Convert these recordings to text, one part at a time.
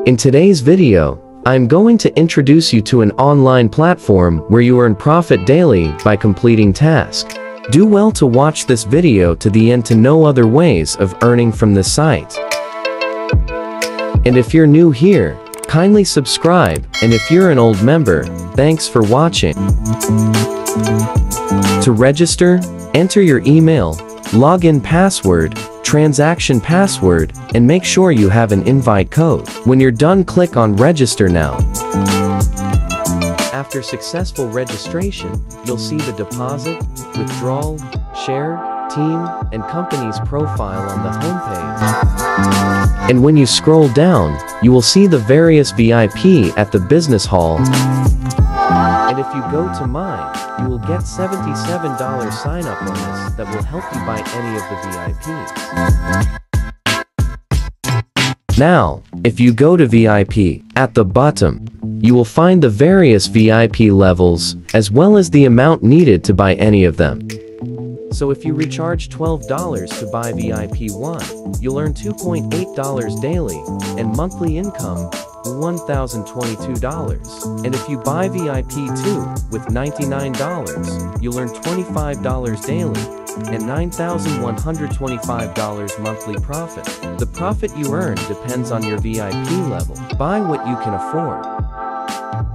In today's video, I'm going to introduce you to an online platform where you earn profit daily by completing tasks. Do well to watch this video to the end to know other ways of earning from this site. And if you're new here, kindly subscribe, and if you're an old member, thanks for watching. To register, enter your email, login password, transaction password, and make sure you have an invite code. When you're done, click on Register Now. After successful registration, you'll see the deposit, withdrawal, share, team, and company's profile on the homepage. And when you scroll down, you will see the various VIP at the business hall. And if you go to mine, you will get $77 sign-up bonus that will help you buy any of the VIPs. Now, if you go to VIP, at the bottom, you will find the various VIP levels, as well as the amount needed to buy any of them. So if you recharge $12 to buy VIP 1, you'll earn $2.8 daily, and monthly income, $1,022. And if you buy VIP 2, with $99, you'll earn $25 daily, and $9,125 monthly profit. The profit you earn depends on your VIP level. Buy what you can afford.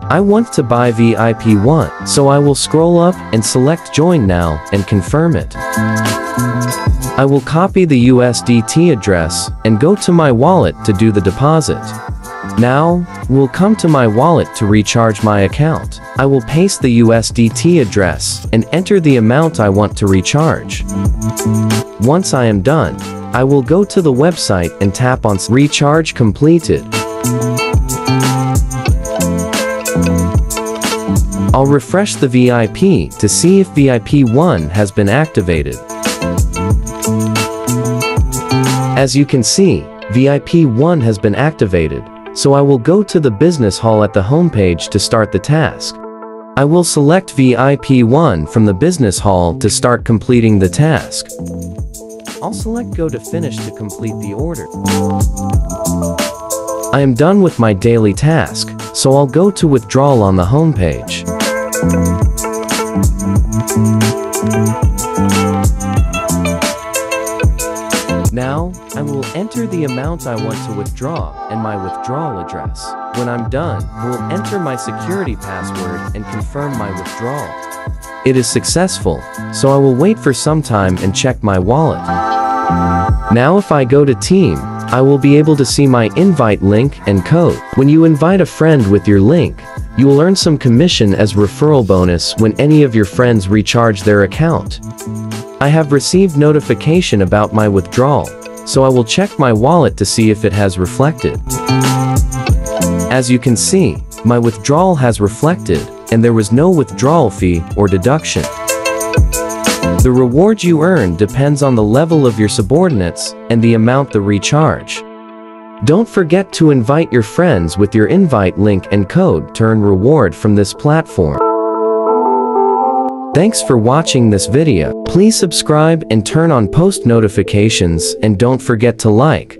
I want to buy VIP 1, so I will scroll up and select Join Now and confirm it. I will copy the USDT address and go to my wallet to do the deposit. Now, we'll come to my wallet to recharge my account. I will paste the USDT address and enter the amount I want to recharge. Once I am done, I will go to the website and tap on Recharge Completed. I'll refresh the VIP to see if VIP 1 has been activated. As you can see, VIP 1 has been activated, so I will go to the business hall at the homepage to start the task. I will select VIP 1 from the business hall to start completing the task. I'll select Go to finish to complete the order. I am done with my daily task, so I'll go to Withdrawal on the homepage. Now, I will enter the amount I want to withdraw and my withdrawal address. When I'm done, I will enter my security password and confirm my withdrawal. It is successful, so I will wait for some time and check my wallet. Now if I go to Team, I will be able to see my invite link and code. When you invite a friend with your link, you will earn some commission as referral bonus when any of your friends recharge their account. I have received notification about my withdrawal, so I will check my wallet to see if it has reflected. As you can see, my withdrawal has reflected, and there was no withdrawal fee or deduction. The reward you earn depends on the level of your subordinates and the amount they recharge. Don't forget to invite your friends with your invite link and code to earn reward from this platform. Thanks for watching this video. Please subscribe and turn on post notifications, and don't forget to like,